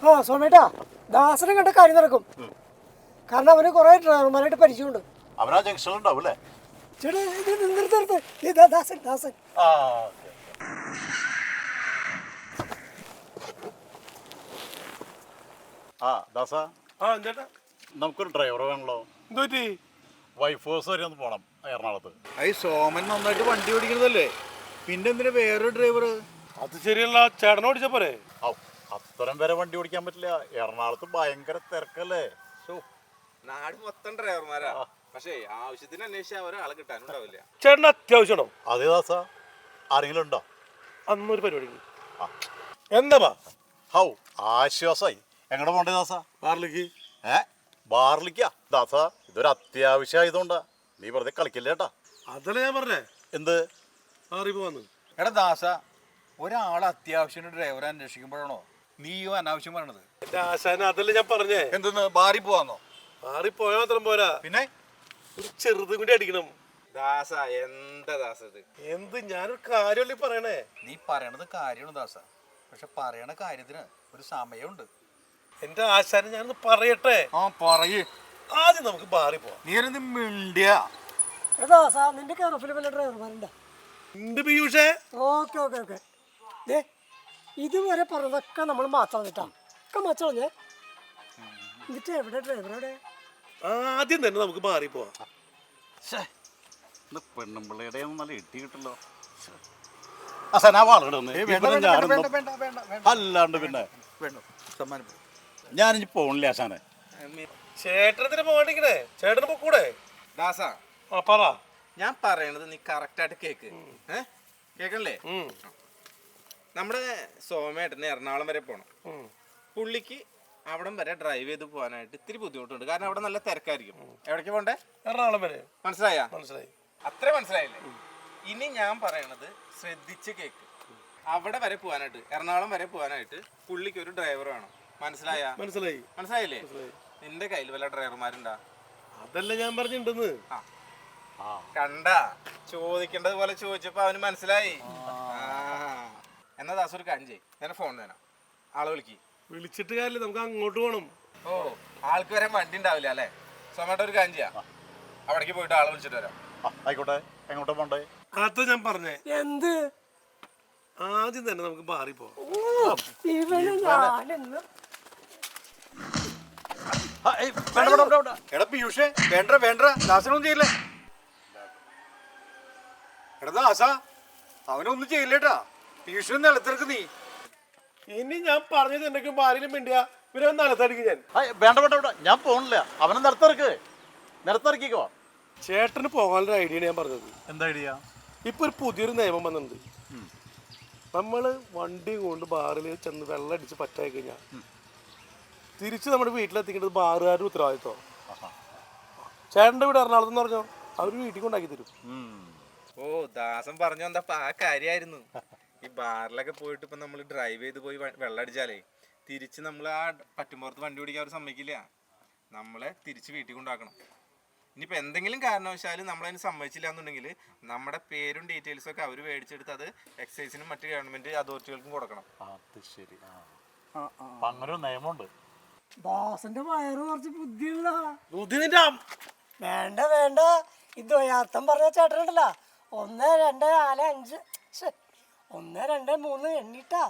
ആ സോമേട്ടാ, ദാസനെ കണ്ട കാര്യം നടക്കും. കാരണം അവന് കുറെ ഡ്രൈവർമാരായിട്ട് പരിചയമുണ്ട്. അവനാ ജംഗ്ഷനിൽ ഉണ്ടാവും അല്ലേ? ചേട്ടാ ഇത് നിർത്ത് ദാസൻ ദാസൻ. ദാസ, നമുക്കൊരു ഡ്രൈവർ വേണല്ലോ. വൈഫ് ഹൗസ് വരെ ഒന്ന് പോണം എറണാകുളത്ത്. സോമൻ നന്നായിട്ട് വണ്ടി ഓടിക്കുന്നതല്ലേ, പിന്നെ എന്തിനാ വേറൊരു ഡ്രൈവർ? അത് ശരിയല്ല, ചേട്ടനെ ഓടിച്ച പോരെ. അത്തരം വരെ വണ്ടി ഓടിക്കാൻ പറ്റില്ല, എറണാകുളത്ത് ഭയങ്കര തിരക്കല്ലേ. നാട് മൊത്തം ഡ്രൈവർമാരാ, പക്ഷേ ആവശ്യത്തിന് അന്വേഷിച്ച ഒരാളെ കിട്ടാനുണ്ടാവില്ല. ചേട്ടന് അത്യാവശ്യമാണോ? അതെ ദാസ, ആരെങ്കിലും ഉണ്ടോ? അന്നൊരു പരിപാടി എന്താ ആശ്വാസായി. എങ്ങടെ പോണ്ടേ ദാസ? ബാറിലേക്ക്. ബാറിലേക്കാ ദാസ? ഇതൊരു അത്യാവശ്യമായതുകൊണ്ടാ, നീ വെറുതെ കളിക്കില്ലേട്ടാ. അതല്ലേ ഞാൻ പറഞ്ഞേ. എന്ത് ബാറി പോവാന്ന്? എടാ ദാസ, ഒരാളെ അത്യാവശ്യം ഡ്രൈവറെ അന്വേഷിക്കുമ്പോഴാണോ നീയോ അനാവശ്യം പറയണത്? എന്റെ ആശാന അതല്ലേ ഞാൻ പറഞ്ഞേ. എന്തെന്ന് ബാറി പോവാന്നോ? ബാറി പോയാൽ മാത്രം പോരാ, പിന്നെ ഒരു ചെറുതും കൂടി അടിക്കണം. ദാസ എന്താ ദാസ ഇത്? എന്ത് ഞാനൊരു കാര്യമല്ലേ പറയണേ. നീ പറയണത് കാര്യമാണ് ദാസ, പക്ഷെ പറയണ കാര്യത്തിന് ഒരു സമയമുണ്ട്. എന്റെ ആശാന ഞാനൊന്ന് പറയട്ടെ. പറയേ. ആദ്യം നമുക്ക് ബാറി പോവാം. നീ എന്ത് മിണ്ടിയ? ദാസ, നിന്റെ കെയർഫിൽ വല്ല ഡ്രൈവർമാരുണ്ടോ? ഉണ്ട് പീയൂഷേ. Okay okay okay. ദേ ഇതുവരെ പറഞ്ഞതൊക്കെ നമ്മൾ മാത്രം കേട്ടാ ഒക്കെ മച്ചളഞ്ഞേ. എന്നിട്ട് എവിടെ ഡ്രൈവറോടെ? ആദ്യം തന്നെ നമുക്ക് ബാറി പോവാം. പെണ്ണുമ്പിള്ളയുടെ നല്ല ഇട്ടി കിട്ടല്ലോ. അല്ലാണ്ട് പിന്നെ ഞാനിഞ്ഞ് പോണില്ല ആശാനെ. ചേട്ടനത്തിന് പോകണ്ടിങ്ങനെ, ചേട്ടന് പോക്കൂടെ? ദാസ പറ. ഞാൻ പറയണത് നീ കറക്റ്റായിട്ട് കേക്ക്. കേക്കണല്ലേ? നമ്മുടെ സോമേട്ടന് എറണാകുളം വരെ പോണം. പുള്ളിക്ക് അവിടം വരെ ഡ്രൈവ് ചെയ്ത് പോകാനായിട്ട് ഇത്തിരി ബുദ്ധിമുട്ടുണ്ട്, കാരണം അവിടെ നല്ല തിരക്കായിരിക്കും. എവിടേക്ക് പോണ്ടേ? എറണാകുളം വരെ. മനസ്സിലായാ? മനസ്സിലായി. അത്ര മനസ്സിലായില്ലേ? ഇനി ഞാൻ പറയണത് ശ്രദ്ധിച്ച് കേക്ക്. അവിടെ വരെ പോകാനായിട്ട്, എറണാകുളം വരെ പോകാനായിട്ട് പുള്ളിക്ക് ഒരു ഡ്രൈവർ വേണം. മനസ്സിലായാ? മനസ്സിലായി. മനസ്സിലായില്ലേ? നിന്റെ കയ്യിൽ വല്ല ഡ്രൈവർമാരുണ്ടാ? അതല്ല ഞാൻ പറഞ്ഞിട്ടുണ്ടെന്ന്. കണ്ട ചോദിക്കേണ്ടത് പോലെ ചോദിച്ചപ്പോ അവന് മനസ്സിലായി. എന്നാ ദാസ് ഒരു കാര്യം ചെയ്യ്, ഞാൻ ഫോൺ തരാം, ആളെ വിളിക്ക്. വിളിച്ചിട്ട് കാര്യമില്ല, നമുക്ക് അങ്ങോട്ട് പോകണം. ആൾക്ക് വരാൻ വണ്ടി ഉണ്ടാവില്ല അല്ലേ? സൊമാറ്റോ ഒരു കാര്യം ചെയ്യാം, അവിടേക്ക് പോയിട്ട് ആളെ വിളിച്ചിട്ട് വരാം. ആയിക്കോട്ടെ. എങ്ങോട്ടാ പോണ്ടേ? അത് ഞാൻ പറഞ്ഞേ. എന്ത്? ആദ്യം തന്നെ നമുക്ക് ബാറി പോവാം. എടാ പീയൂഷേ, വേണ്ട വേണ്ട, ദാസനൊന്നും ചെയ്യില്ലേ? എടാ ദാസ, അവനൊന്നും ചെയ്യില്ലേട്ടാ. പീയൂഷ് നിലത്തിറക്ക് നീ. ഇനി ഞാൻ പറഞ്ഞത് എന്തെങ്കിലും ബാരിലും മിണ്ടിയ പിന്നെ നിലത്തടിക്കും ഞാൻ. വേണ്ട വേണ്ട വേണ്ട, ഞാൻ പോണില്ല. അവനെ നിലത്തിറക്കിക്കോ. ചേട്ടന് പോകാനുള്ള ഐഡിയ ഞാൻ പറഞ്ഞത്. എന്താ ഐഡിയ? ഇപ്പൊ ഒരു പുതിയൊരു നിയമം വന്നിട്ടുണ്ട്. നമ്മള് വണ്ടി കൊണ്ട് ബാറിൽ ചെന്ന് വെള്ളം അടിച്ച് പറ്റായി കഴിഞ്ഞാൽ തിരിച്ച് നമ്മുടെ വീട്ടിലെത്തിക്കേണ്ടത് ബാറുകാരുടെ ഉത്തരവാദിത്വം. ചേട്ടൻ്റെ വീട് എറണാകുളത്ത് പറഞ്ഞോ, അവര് വീട്ടിൽ കൊണ്ടാക്കി തരും. ദാസൻ പറഞ്ഞു എന്താ ആ കാര്യമായിരുന്നു. ഈ ബാറിലൊക്കെ പോയിട്ട് ഇപ്പൊ നമ്മൾ ഡ്രൈവ് ചെയ്ത് പോയി വെള്ളം അടിച്ചാലേ തിരിച്ച് നമ്മൾ ആ പറ്റുമ്പോഴത്ത് വണ്ടി ഓടിക്കാൻ അവർ സമ്മതിക്കില്ല. നമ്മളെ തിരിച്ച് വീട്ടിൽ കൊണ്ടാക്കണം. ഇനിയിപ്പോൾ എന്തെങ്കിലും കാരണവശാലും നമ്മളതിന് സമ്മതിച്ചില്ല എന്നുണ്ടെങ്കിൽ നമ്മുടെ പേരും ഡീറ്റെയിൽസും ഒക്കെ അവർ മേടിച്ചെടുത്ത് അത് എക്സൈസിനും മറ്റ് ഗവൺമെന്റ് അതോറിറ്റികൾക്കും കൊടുക്കണം. അത് ശരി. അങ്ങനെ നിയമമുണ്ട്. ദാസന്റെ വയറ് കുറച്ച് ബുദ്ധിയുള്ള. വേണ്ട വേണ്ട, ഇത് അർത്ഥം പറഞ്ഞ ചേട്ടനുണ്ടല്ല, 1 2 4 5 1 2 3 എണ്ണിട്ടാ.